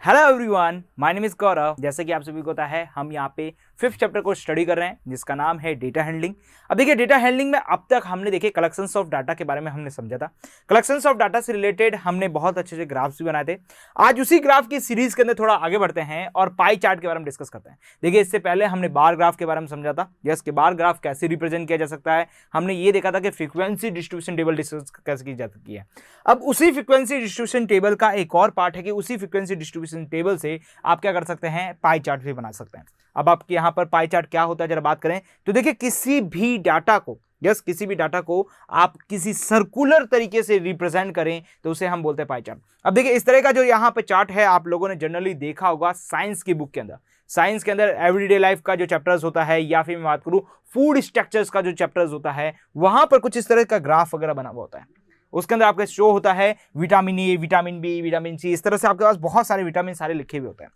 Hello everyone, my name is Gaurav. जैसे कि आप सभी को पता है, हम यहाँ पे 5th चैप्टर को स्टडी कर रहे हैं जिसका नाम है डेटा हैंडलिंग। अब देखिए, डेटा हैंडलिंग में अब तक हमने देखिए कलेक्शंस ऑफ डाटा के बारे में हमने समझा था। कलेक्शंस ऑफ डाटा से रिलेटेड हमने बहुत अच्छे से ग्राफ्स भी बनाए थे। आज उसी ग्राफ की सीरीज के अंदर थोड़ा आगे बढ़ते हैं और पाई चार्ट के बारे में डिस्कस करते हैं। देखिए, इससे पहले हमने बार ग्राफ के बारे में समझा था, यस कि बार ग्राफ कैसे रिप्रेजेंट किया जा सकता है। हमने ये देखा था कि फ्रीक्वेंसी डिस्ट्रीब्यूशन टेबल डिस्कस कैसे की जा सकती है। अब उसी फ्रीक्वेंसी डिस्ट्रीब्यूशन टेबल का एक और पार्ट है कि उसी फ्रीक्वेंसी डिस्ट्रीब्यूशन टेबल से आप क्या कर सकते हैं, पाई चार्ट भी बना सकते हैं। अब आपके यहां पर पाई चार्ट क्या होता है जरा बात करें तो देखिए, किसी भी डाटा को आप किसी सर्कुलर तरीके से रिप्रेजेंट करें तो उसे हम बोलते हैं पाई चार्ट। अब देखिए, इस तरह का जो यहां पर चार्ट है आप लोगों ने जनरली देखा होगा साइंस की बुक के अंदर। साइंस के अंदर एवरीडे लाइफ का जो चैप्टर्स होता है, या फिर मैं बात करूं फूड स्ट्रक्चर्स का जो चैप्टर्स होता है, वहां पर कुछ इस तरह का ग्राफ वगैरह बना हुआ होता है। उसके अंदर आपका शो होता है vitamin A, vitamin B, vitamin C, इस तरह से आपके पास बहुत सारे विटामिन सारे लिखे हुए होते हैं।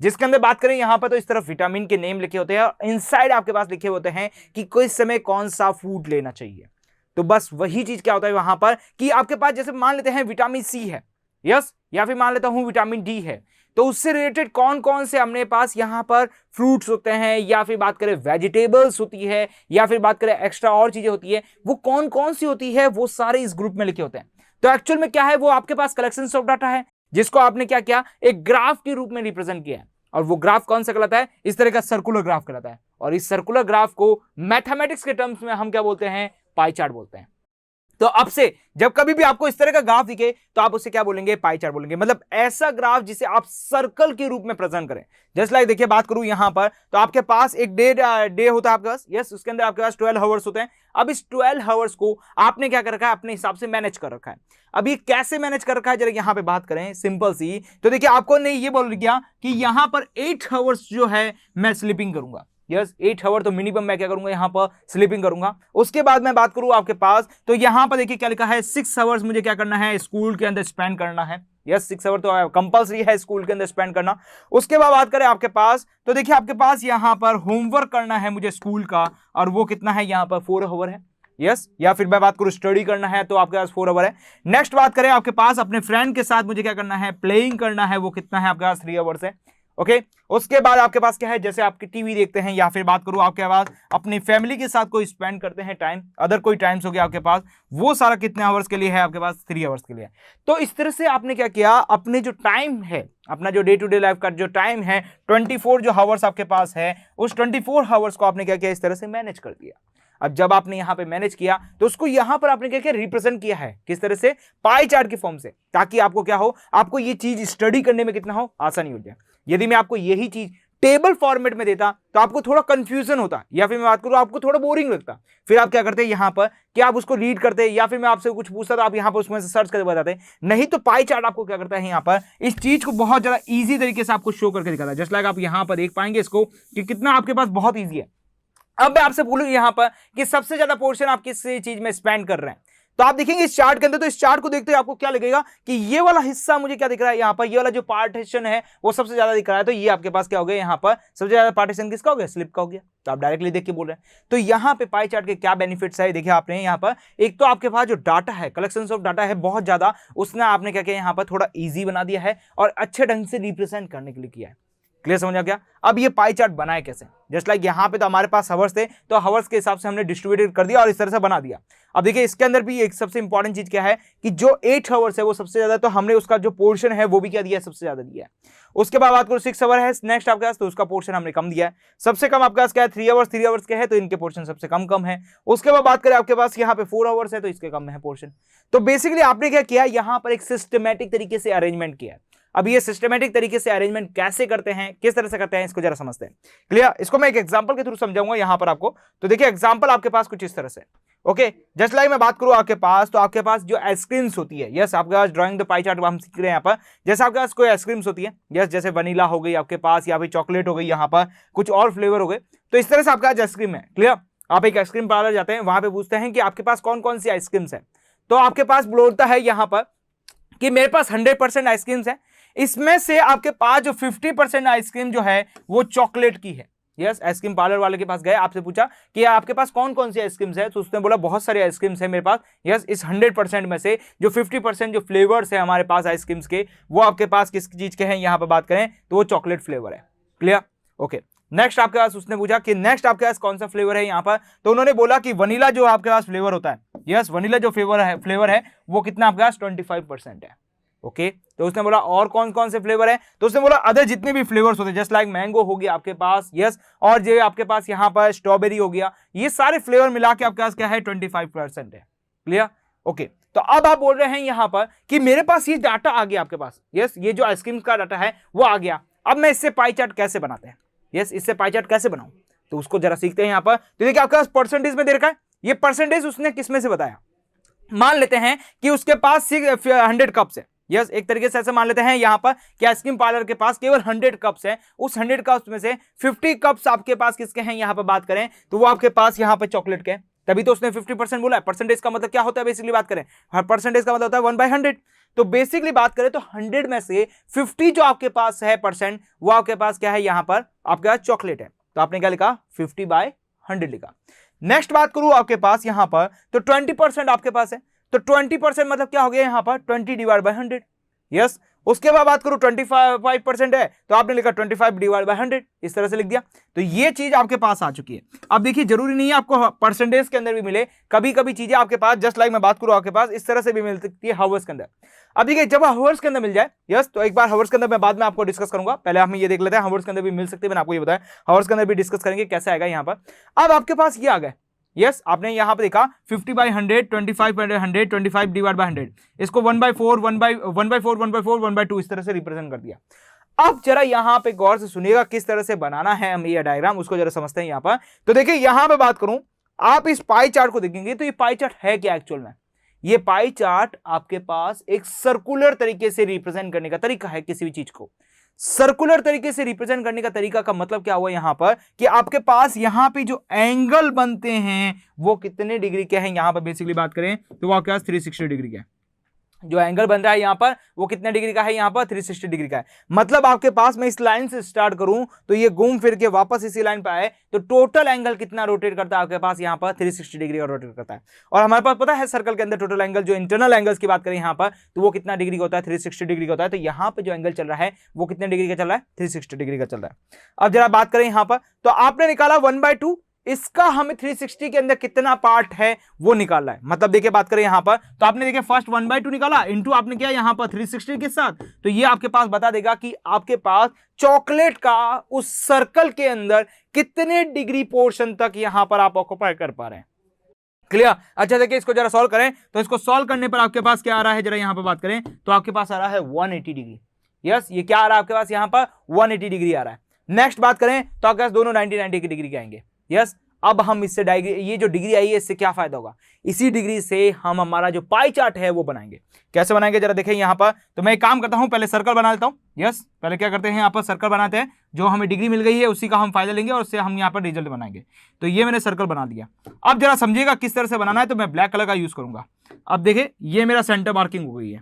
जिसके अंदर बात करें यहां पर तो इस तरफ विटामिन के नेम लिखे होते हैं और इनसाइड आपके पास लिखे होते हैं कि किस समय कौन सा फूड लेना चाहिए। तो बस वही चीज क्या होता है वहां पर कि आपके पास जैसे मान लेते हैं विटामिन सी है, यस, या फिर मान लेता हूं विटामिन डी है, तो उससे रिलेटेड कौन कौन से अपने पास यहां पर फ्रूट्स होते हैं, या फिर बात करें वेजिटेबल्स होती है, या फिर बात करें एक्स्ट्रा और चीजें होती है, वो कौन कौन सी होती है वो सारे इस ग्रुप में लिखे होते हैं। तो एक्चुअल में क्या है, वो आपके पास कलेक्शंस ऑफ डाटा है जिसको आपने क्या किया, एक ग्राफ के रूप में रिप्रेजेंट किया है। और वो ग्राफ कौन सा कहलाता है, इस तरह का सर्कुलर ग्राफ कहलाता है। और इस सर्कुलर ग्राफ को मैथमेटिक्स के टर्म्स में हम क्या बोलते हैं, पाई चार्ट बोलते हैं। तो अब से जब कभी भी आपको इस तरह का ग्राफ दिखे तो आप उसे क्या बोलेंगे, पाई चार्ट बोलेंगे। मतलब ऐसा ग्राफ जिसे आप सर्कल के रूप में प्रेजेंट करें। जस्ट लाइक देखिए, बात करूं यहां पर तो आपके पास एक डे होता है आपके पास, यस, उसके अंदर आपके पास 12 आवर्स होते हैं। अब इस 12 आवर्स को आपने क्या कर रखा है, अपने हिसाब से मैनेज कर रखा है। अब ये कैसे मैनेज कर रखा है जरा यहां पे बात करें, सिंपल सी। तो देखिए, आपको ने ये बोल दिया कि यहां पर 8 आवर्स जो है मैं स्लीपिंग करूंगा, यस, 8 आवर तो मिनिमम मैं क्या करूंगा, यहां पर स्लीपिंग करूंगा। उसके बाद मैं बात करूं आपके पास तो यहां पर देखिए क्या लिखा है, 6 आवर्स मुझे क्या करना है, स्कूल के अंदर स्पेंड करना है। यस, 6 आवर तो कंपलसरी है स्कूल के अंदर स्पेंड करना। उसके बाद बात करें आपके पास तो देखिए, आपके पास यहां पर होमवर्क करना है मुझे स्कूल का, और वो कितना है, यहां पर 4 आवर है, यस। या फिर मैं बात करूं स्टडी करना है तो आपके पास 4 आवर है। नेक्स्ट बात करें आपके पास अपने फ्रेंड के साथ मुझे क्या करना है, प्लेइंग करना है, वो कितना है आपके पास, 3 आवर्स है, ओके। उसके बाद आपके पास क्या है, जैसे आपकी टीवी देखते हैं, या फिर बात करूं आपके पास अपनी फैमिली के साथ कोई स्पेंड करते हैं टाइम, अदर कोई टाइम्स हो गया आपके पास, वो सारा कितने आवर्स के लिए है आपके पास, 3 आवर्स के लिए। तो इस तरह से आपने क्या किया, अपने जो टाइम है, अपना जो डे टू डे लाइफ का जो टाइम है, 24 जो आवर्स आपके पास है, उस 24 आवर्स को आपने क्या किया, इस तरह से मैनेज कर दिया। अब जब आपने यहां पे मैनेज किया तो उसको यहां पर आपने क्या किया, रिप्रेजेंट किया है किस तरह से, पाई चार्ट की फॉर्म से, ताकि आपको क्या हो, आपको ये चीज स्टडी करने में कितना हो, आसानी हो जाए। यदि मैं आपको यही चीज टेबल फॉर्मेट में देता तो आपको थोड़ा कंफ्यूजन होता, या फिर मैं बात करूं आपको थोड़ा बोरिंग लगता। फिर आप क्या करते यहां पर कि आप उसको रीड करते, या फिर मैं आपसे कुछ पूछता तो आप यहां पर उसमें से सर्च करके बताते। नहीं तो पाई चार्ट आपको क्या करता है, यहां पर इस चीज को बहुत ज्यादा इजी तरीके से आपको शो करके दिखाता है। जस्ट लाइक आप यहां पर देख पाएंगे इसको कि कितना आपके पास बहुत ईजी है। अब मैं आपसे बोलूं यहां पर कि सबसे ज्यादा पोर्शन आप किस चीज में स्पेंड कर रहे हैं, तो आप देखेंगे इस चार्ट के अंदर, तो इस चार्ट को देखते हुए आपको क्या लगेगा कि ये वाला हिस्सा मुझे क्या दिख रहा है, यहां पर ये वाला जो पार्टीशन है वो सबसे ज्यादा दिख रहा है। तो ये आपके पास क्या हो गया, यहां पर सबसे ज्यादा पार्टीशन किसका हो गया, स्लिप का हो गया। तो आप डायरेक्टली देख के बोल रहे हैं। तो यहां पे पाई चार्ट के क्या बेनिफिट्स है, देखिए आपने यहां पर एक तो आपके पास जो डाटा है, कलेक्शंस ऑफ डाटा है बहुत ज्यादा, उसने आपने क्या किया, यहां पर थोड़ा ईजी बना दिया है और अच्छे ढंग से रिप्रेजेंट करने के लिए किया है। क्लियर समझ आ गया। अब ये पाई चार्ट बनाए कैसे, जस्ट लाइक यहां पे तो हमारे पास हावर्स थे, तो हावर्स के हिसाब से हमने डिस्ट्रीब्यूटेड कर दिया और इस तरह से बना दिया। अब देखिए, इसके अंदर भी एक सबसे इंपॉर्टेंट चीज क्या है कि जो 8 आवर्स है वो सबसे ज्यादा, तो हमने उसका जो पोर्शन है वो भी क्या दिया है, सबसे ज्यादा दिया है। उसके बाद बात करो 6 आवर है नेक्स्ट आपके पास, तो उसका पोर्शन हमने कम दिया है। सबसे कम आपके पास क्या है, 3 आवर्स के है, तो इनके पोर्शन सबसे कम कम है। उसके बाद बात करें आपके पास यहाँ पे 4 आवर्स है, तो इसके कम है पोर्शन। तो बेसिकली आपने क्या किया, यहां पर एक सिस्टमैटिक तरीके से अरेंजमेंट किया है। अब ये सिस्टमैटिक तरीके से अरेंजमेंट कैसे करते हैं, किस तरह से करते हैं, इसको जरा समझते हैं। क्लियर, इसको मैं एक एग्जांपल के थ्रू समझाऊंगा यहां पर आपको। तो देखिए, एग्जांपल आपके पास कुछ इस तरह से, ओके। जस्ट लाइक मैं बात करूं आपके पास, तो आपके पास जो आइसक्रीम्स होती है, यस, आपके पास ड्राइंग द पाई चार्ट हम सीख रहे हैं यहाँ पर। जैसे आपके पास कोई आइसक्रीम्स होती है, यस, जैसे वनीला हो गई आपके पास, या फिर चॉकलेट हो गई, यहाँ पर कुछ और फ्लेवर हो गए। तो इस तरह से आपका आइसक्रीम है। क्लियर, आप एक आइसक्रीम पार्लर जाते हैं, वहां पे पूछते हैं कि आपके पास कौन कौन सी आइसक्रीम्स है, तो आपके पास बोलता है यहां पर कि मेरे पास 100% आइसक्रीम्स है, इसमें से आपके पास जो 50% आइसक्रीम जो है वो चॉकलेट की है, यस आइसक्रीम पार्लर वाले के पास गए, आपसे पूछा कि आपके पास कौन कौन सी आइसक्रीम्स है, तो उसने बोला बहुत सारी आइसक्रीम्स है मेरे पास। यस इस 100% में से जो 50% जो फ्लेवर्स है हमारे पास आइसक्रीम्स के, वो आपके पास किस चीज के हैं, यहां पर बात करें तो वो चॉकलेट फ्लेवर है। क्लियर? ओके। नेक्स्ट आपके पास उसने पूछा कि नेक्स्ट आपके पास कौन सा फ्लेवर है यहां पर, तो उन्होंने बोला कि वनीला जो आपके पास फ्लेवर होता है, यस वनीला जो फ्लेवर है वो कितना आपके पास 25% है। ओके तो उसने बोला और कौन कौन से फ्लेवर है, तो उसने बोला अदर जितने भी फ्लेवर्स होते हैं, जस्ट लाइक मैंगो हो गया आपके पास, यस और जो आपके पास यहाँ पर स्ट्रॉबेरी हो गया, ये सारे फ्लेवर मिला के आपके पास क्या है 25% है। क्लियर? ओके तो अब आप बोल रहे हैं यहां पर कि मेरे पास ये डाटा आ गया आपके पास, यस ये जो आइसक्रीम का डाटा है वो आ गया, अब मैं इससे पाई चार्ट कैसे बनाते हैं, यस इससे पाई चार्ट कैसे बनाऊं, तो उसको जरा सीखते हैं यहां पर। तो देखिए आपके पास परसेंटेज में दे रखा है, ये परसेंटेज उसने किस में से बताया, मान लेते हैं कि उसके पास 100 कप्स है, यस एक तरीके से ऐसे मान लेते हैं यहां पर कि आइसक्रीम पार्लर के पास केवल 100 कप्स है, उस 100 कप्स में से 50 कप्स आपके पास किसके हैं, यहां पर बात करें तो वो आपके पास यहां पर चॉकलेट के, तभी तो उसने 50% बोला है। परसेंटेज का मतलब क्या होता है, बेसिकली बात करें हर परसेंटेज का मतलब होता है 1/100, तो बेसिकली बात करें तो 100 में से 50 जो आपके पास है परसेंट, वो आपके पास क्या है यहां पर आपके पास चॉकलेट है, तो आपने क्या लिखा 50/100 लिखा। नेक्स्ट बात करूं आपके पास यहां पर तो 20% आपके पास है, तो 20% मतलब क्या हो गया यहां पर 20/100, यस उसके बाद बात करूं 25% है तो आपने लिखा 25/100, इस तरह से लिख दिया। तो ये चीज आपके पास आ चुकी है। अब देखिए जरूरी नहीं है आपको परसेंटेज के अंदर भी मिले, कभी कभी चीजें आपके पास जस्ट लाइक मैं बात करूं आपके पास इस तरह से भी मिल सकती है हावर्स के अंदर। अब देखिए जब हावर्स के अंदर मिल जाए, यस तो एक बार हावर्स के अंदर मैं बाद में आपको डिस्कस करूंगा, पहले हम ये देख लेते हैं हावर्स के अंदर भी मिल सकते हैं, मैंने आपको ये बताया हावर्स के अंदर भी डिस्कस करेंगे कैसे आएगा यहां पर। अब आपके पास ये आ गए, यस आपने यहां पे देखा 50/100, 25/100, 25/100, इसको 1/4, 1/4, 1/4, 1/2 इस तरह से रिप्रेजेंट कर दिया। अब जरा यहां पे गौर से सुनिएगा किस तरह से बनाना है हम ये डायग्राम, उसको जरा समझते हैं यहां पर। तो देखिए यहां पे बात करूं, आप इस पाई चार्ट को देखेंगे तो ये पाई चार्ट है क्या एक्चुअल में, ये पाई चार्ट आपके पास एक सर्कुलर तरीके से रिप्रेजेंट करने का तरीका है, किसी भी चीज को सर्कुलर तरीके से रिप्रेजेंट करने का तरीका का मतलब क्या हुआ यहां पर कि आपके पास यहां पे जो एंगल बनते हैं वो कितने डिग्री के हैं, यहां पर बेसिकली बात करें तो वो आपके पास 360 डिग्री के, जो एंगल बन रहा है यहां पर वो कितने डिग्री का है, यहां पर 360 डिग्री का है। मतलब आपके पास मैं इस लाइन से स्टार्ट करूं तो ये घूम फिर के वापस इसी लाइन पे आए तो टोटल एंगल कितना रोटेट करता है आपके पास यहां पर 360 डिग्री का रोटेट करता है। और हमारे पास पता है सर्कल के अंदर टोटल एंगल जो इंटरनल एंगल्स की बात करें यहां पर तो वो कितना डिग्री का होता है, 360 डिग्री का होता है। तो यहां पर जो एंगल चल रहा है वो कितने डिग्री का चल रहा है, 360 डिग्री का चल रहा है। अब जरा बात करें यहां पर तो आपने निकाला 1/2, इसका हमें 360 के अंदर कितना पार्ट है वो निकालना है। मतलब देखिए बात करें यहां पर तो आपने देखिए फर्स्ट 1/2 निकाला इनटू आपने किया यहां पर 360 के साथ, तो ये आपके पास बता देगा कि आपके पास चॉकलेट का उस सर्कल के अंदर कितने डिग्री पोर्शन तक यहां पर आप ऑक्युपाई कर पा रहे हैं। क्लियर? अच्छा देखिए इसको जरा सॉल्व करें तो इसको सॉल्व करने पर आपके पास क्या आ रहा है, जरा यहां पर बात करें तो आपके पास आ रहा है 180 डिग्री। यस ये क्या आ रहा है आपके पास यहां पर 180 डिग्री आ रहा है। नेक्स्ट बात करें तो आपके पास दोनों 90 की डिग्री के आएंगे। यस अब हम इससे ये जो डिग्री आई है इससे क्या फायदा होगा, इसी डिग्री से हम हमारा जो पाई चार्ट है वो बनाएंगे। कैसे बनाएंगे जरा देखें यहां पर, तो मैं एक काम करता हूं पहले सर्कल बना लेता हूं। यस पहले क्या करते हैं यहां पर सर्कल बनाते हैं, जो हमें डिग्री मिल गई है उसी का हम फायदा लेंगे और उससे हम यहां पर रिजल्ट बनाएंगे। तो ये मैंने सर्कल बना दिया। अब जरा समझिएगा किस तरह से बनाना है, तो मैं ब्लैक कलर का यूज करूंगा। अब देखिए ये मेरा सेंटर मार्किंग हो गई है।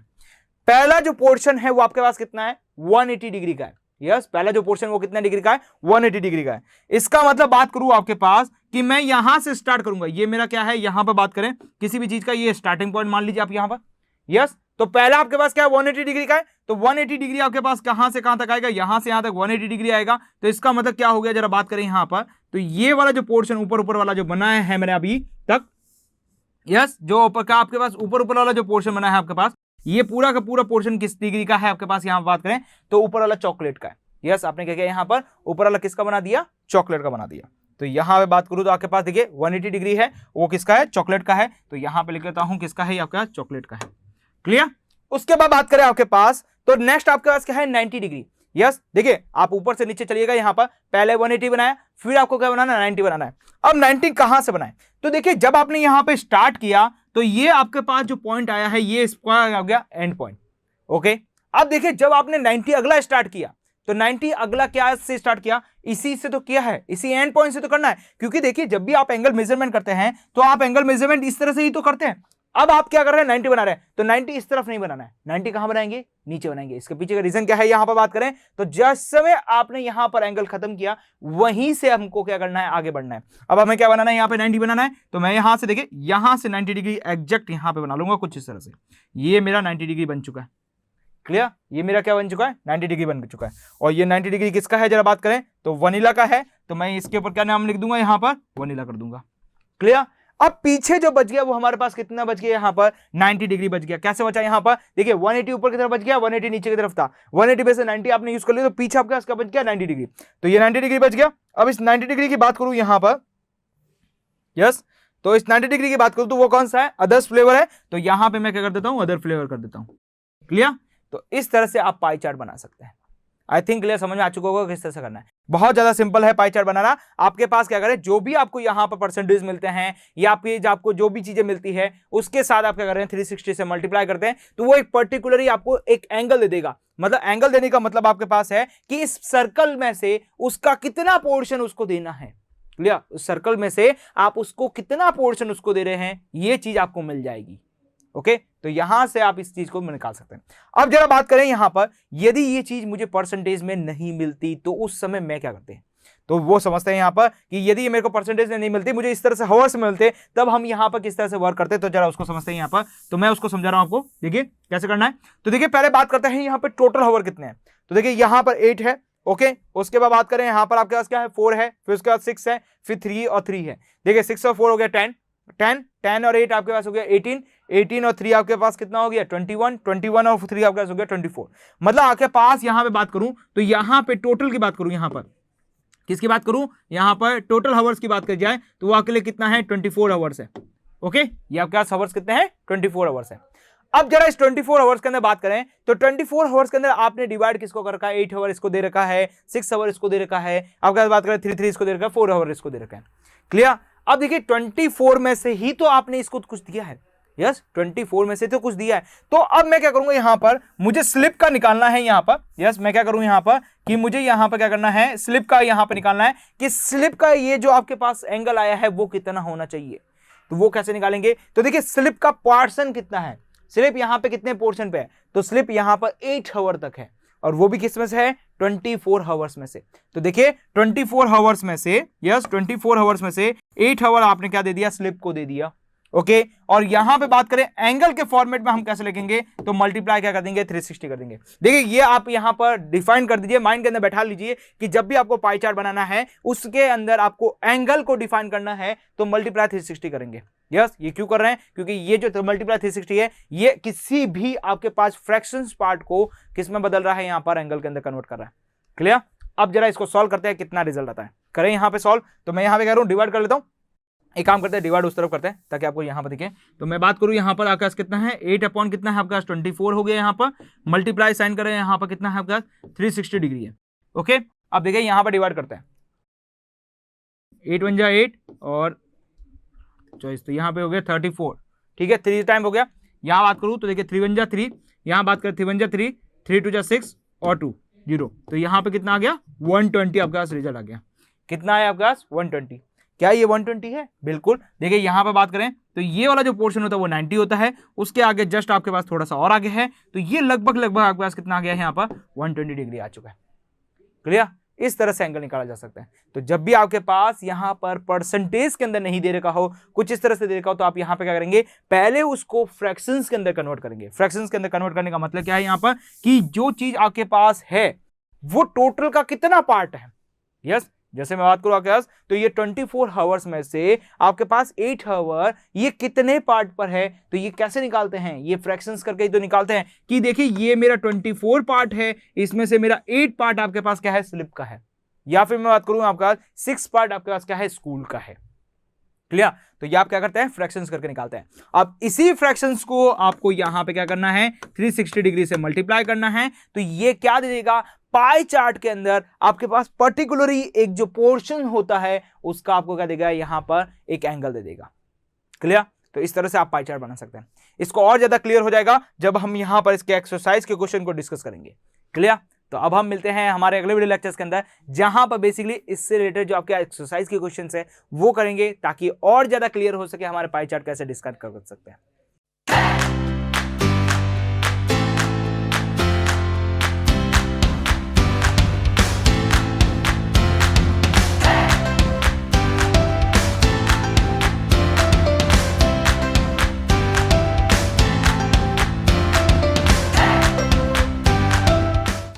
पहला जो पोर्शन है वो आपके पास कितना है, 180 डिग्री का है। यस पहला जो पोर्शन वो कितना डिग्री का है, 180 डिग्री का है। इसका मतलब बात करूं आपके पास कि मैं यहां से स्टार्ट करूंगा, ये मेरा क्या है यहां पर बात करें किसी भी चीज का ये स्टार्टिंग पॉइंट मान लीजिए आप यहां पर। यस तो पहला आपके पास क्या है 180 डिग्री का है, तो 180 डिग्री आपके पास कहां से कहां तक आएगा, यहां से यहां तक 180 डिग्री आएगा। तो इसका मतलब क्या हो गया जरा बात करें यहां पर, तो ये वाला जो पोर्शन ऊपर ऊपर वाला जो बनाया है मैंने अभी तक, यस जो ऊपर का आपके पास ऊपर ऊपर वाला जो पोर्शन बना है आपके पास, ये पूरा का पूरा पोर्शन किस डिग्री का है आपके पास यहां बात करें तो ऊपर वाला चॉकलेट का है। यस आपने क्या किया यहां पर ऊपर वाला किसका बना दिया, चॉकलेट का बना दिया। तो यहां पे बात करूं तो आपके पास देखिए 180 डिग्री है, वो किसका है, चॉकलेट का है। तो यहां पे लिख लेता हूं किसका है, आपका चॉकलेट का है। क्लियर? उसके बाद बात करें आपके पास तो नेक्स्ट आपके पास क्या है 90 डिग्री। यस देखिए आप ऊपर से नीचे चलिएगा, यहां पर पहले 180 बनाया, फिर आपको क्या बनाना है 90 बनाना है। अब 90 कहां से बनाए, तो देखिए जब आपने यहां पे स्टार्ट किया तो ये आपके पास जो पॉइंट आया है ये स्क्वायर आ गया एंड पॉइंट। ओके अब देखिए जब आपने 90 अगला स्टार्ट किया तो 90 अगला क्या से स्टार्ट किया, इसी से तो किया है, इसी एंड पॉइंट से तो करना है। क्योंकि देखिए जब भी आप एंगल मेजरमेंट करते हैं तो आप एंगल मेजरमेंट इस तरह से ही तो करते हैं। अब आप क्या कर रहे हैं 90 बना रहे हैं, तो 90 इस तरफ नहीं बनाना है, 90 कहां बनाएंगे नीचे बनाएंगे। इसके पीछे का रीजन क्या है यहां पर बात करें तो जिस समय आपने यहां पर एंगल खत्म किया वहीं से हमको क्या करना है, आगे बढ़ना है। अब हमें क्या बनाना है, यहां पे 90 बनाना है। तो मैं यहां से देखिए यहां से 90 डिग्री एग्जैक्ट यहां पे बना लूंगा कुछ इस तरह से। ये मेरा 90 डिग्री बन चुका है। क्लियर, ये मेरा क्या बन चुका है, 90 डिग्री बन चुका है। और ये 90 डिग्री किसका है जरा बात करें तो वनीला का है। तो मैं इसके ऊपर क्या नाम लिख दूंगा, यहां पर वनीला कर दूंगा। क्लियर। अब पीछे जो बच गया वो हमारे पास कितना बच गया, यहां पर 90 डिग्री बच गया। कैसे बचा, यहां पर देखिए 180 ऊपर की तरफ बच गया, 180 नीचे की तरफ था। 180 में से 90 आपने यूज कर लिया तो पीछे आपका इसका बच गया 90 डिग्री। तो ये 90 डिग्री बच गया। अब इस 90 डिग्री की बात करूं यहां पर, यस, तो इस 90 डिग्री की बात करूं तो वो कौन सा है, अदर्स फ्लेवर है। तो यहां पे मैं क्या कर देता हूं, अदर फ्लेवर कर देता हूं। क्लियर। तो इस तरह से आप पाई चार्ट बना सकते हैं। आई थिंक क्लियर, समझ में आ चुका होगा किस तरह से करना है। बहुत ज्यादा सिंपल है पाई चार्ट बनाना। आपके पास क्या करें, जो भी आपको यहां पर परसेंटेज मिलते हैं या आपको जो भी चीजें मिलती है उसके साथ आप क्या कर रहे हैं 360 से मल्टीप्लाई करते हैं तो वो एक पर्टिकुलरली आपको एक एंगल दे देगा। मतलब एंगल देने का मतलब आपके पास है कि इस सर्कल में से उसका कितना पोर्शन उसको देना है। क्लियर, उस सर्कल में से आप उसको कितना पोर्शन उसको दे रहे हैं ये चीज आपको मिल जाएगी। ओके, तो यहां से आप इस चीज को निकाल सकते हैं। अब जरा बात करें यहां पर, यदि ये चीज मुझे परसेंटेज में नहीं मिलती तो उस समय मैं क्या करते हैं, तो वो समझते हैं यहां पर कि यदि ये मेरे को परसेंटेज में नहीं मिलती, मुझे इस तरह से हॉवर्स में मिलते, तब हम यहां पर किस तरह से वर्क करते हैं। तो जरा उसको समझते हैं यहां पर। तो मैं उसको समझा रहा हूं आपको, देखिए कैसे करना है। तो देखिए पहले बात करते हैं यहां पर टोटल हॉवर कितने हैं। तो देखिए यहां पर 8 है। ओके, उसके बाद बात करें यहां पर आपके पास क्या है, 4 है, फिर उसके बाद 6 है, फिर 3 और 3 है। देखिए 6 और 4 हो गया 10 और 8 आपके पास हो गया 18 और 3 आपके पास कितना हो गया 21 और 3 आपके पास हो गया 24। मतलब आपके पास यहां पे बात करूं तो यहां पे टोटल की बात करूं, यहां पर किसकी बात करूं, यहां पर टोटल हावर्स की बात करी जाए तो वो आपके लिए कितना है 24 हावर्स है। ओके, ये आपके पास हावर्स कितने हैं 24 हावर्स है। अब जरा इस 24 हावर्स के अंदर बात करें तो 24 हावर्स के अंदर आपने डिवाइड किसको कर रखा है, 8 हावर इसको दे रखा है, 6 हावर इसको दे रखा है, आपके बात करें 3 इसको दे रखा है, 4 हावर इसको दे रखा है। क्लियर। अब देखिए 24 में से ही तो आपने इसको कुछ दिया है। यस, 24 में से तो कुछ दिया है। तो अब मैं क्या करूंगा, यहां पर मुझे स्लिप का निकालना है यहां पर। यस, मैं क्या करूं यहां पर कि मुझे यहां पर क्या करना है, स्लिप का यहां पर निकालना है कि स्लिप का ये जो आपके पास एंगल आया है वो कितना होना चाहिए। तो वो कैसे निकालेंगे, तो देखिए स्लिप का पोर्शन कितना है, स्लिप यहां पे कितने पोर्शन पे है, तो स्लिप यहां पर 8 हावर तक है और वो भी किस में से है 24 हावर्स में से। तो देखिए 24 हावर्स में से, यस 24 हावर्स में से 8 हावर आपने क्या दे दिया, स्लिप को दे दिया। ओके, और यहां पे बात करें एंगल के फॉर्मेट में हम कैसे लिखेंगे, तो मल्टीप्लाई क्या कर देंगे 360 कर देंगे। देखिए ये आप यहां पर डिफाइन कर दीजिए, माइंड के अंदर बैठा लीजिए कि जब भी आपको पाई चार्ट बनाना है उसके अंदर आपको एंगल को डिफाइन करना है तो मल्टीप्लाई 360 करेंगे। यस, ये क्यों कर रहे हैं, क्योंकि ये जो मल्टीप्लाई 360 है ये किसी भी आपके पास फ्रैक्शंस पार्ट को किस में बदल रहा है, यहां पर एंगल के अंदर कन्वर्ट कर रहा है। क्लियर। अब जरा इसको सॉल्व करते हैं, कितना रिजल्ट आता है, करें यहां पे सॉल्व। तो मैं यहां पे कह रहा हूं डिवाइड कर लेता हूं, एक काम करते हैं डिवाइड उस तरफ करते हैं ताकि आपको यहां पर दिखे। तो मैं बात करूं यहां पर आपके पास कितना है 8 अपॉन कितना है आपके पास 24 हो गया, यहां पर मल्टीप्लाई साइन करें, यहां पर कितना है आपके पास 360 डिग्री है। ओके, अब देखिए यहां पर डिवाइड करते हैं, 8 1 जा 8 और चॉइस, तो यहां पे हो गया 34। ठीक है, 3 टाइम हो गया। यहां बात करूं तो देखिए 3 1 जा 3, यहां बात करें 3 1 जा 3, 3 2 जा 6 और 2 0, तो यहां पे कितना आ गया 120 आपके पास रिजल्ट आ गया। कितना है आपके पास 120। क्या ये 120 है, बिल्कुल। देखिए यहां पर बात करें तो ये वाला जो पोर्शन होता है वो 90 होता है, उसके आगे जस्ट आपके पास थोड़ा सा और आगे है, तो ये लगभग आपके पास कितना आ गया है, यहाँ पर 120 डिग्री आ चुका है। क्लियर। इस तरह से एंगल निकाला जा सकता है। तो जब भी आपके पास यहां पर परसेंटेज के अंदर नहीं दे रखा हो, कुछ इस तरह से दे रखा हो, तो आप यहां पे क्या करेंगे, पहले उसको फ्रैक्शंस के अंदर कन्वर्ट करेंगे। फ्रैक्शंस के अंदर कन्वर्ट करने का मतलब क्या है, यहां पर कि जो चीज आपके पास है वो टोटल का कितना पार्ट है। यस, जैसे मैं बात करूं आपके पास तो ये 24 हावर्स में से आपके पास 8 हावर ये कितने पार्ट पर है, तो ये कैसे निकालते हैं, ये फ्रैक्शंस करके ही तो निकालते हैं कि देखिए ये मेरा 24 पार्ट है, इसमें से मेरा 8 पार्ट आपके पास क्या है, स्लिप का है, या फिर मैं बात करूं आपके पास 6 पार्ट आपके पास क्या है, स्कूल का है। क्लियर। तो ये आप क्या करते हैं, फ्रैक्शंस करके निकालते हैं। अब इसी फ्रैक्शंस को आपको यहां पे क्या करना है, 360 डिग्री से मल्टीप्लाई करना है, तो ये क्या दे देगा, पाई चार्ट के अंदर आपके पास पर्टिकुलरली एक जो पोर्शन होता है उसका आपको क्या देगा, यहां पर एक एंगल दे देगा। क्लियर। तो इस तरह से आप पाई चार्ट बना सकते हैं। इसको और ज्यादा क्लियर हो जाएगा जब हम यहां पर इसके एक्सरसाइज के क्वेश्चन को डिस्कस करेंगे। क्लियर। तो अब हम मिलते हैं हमारे अगले वीडियो लेक्चर्स के अंदर, जहां पर बेसिकली इससे रिलेटेड जो आपके एक्सरसाइज के क्वेश्चंस है वो करेंगे, ताकि और ज्यादा क्लियर हो सके हमारे पाई चार्ट कैसे डिस्कस कर सकते हैं।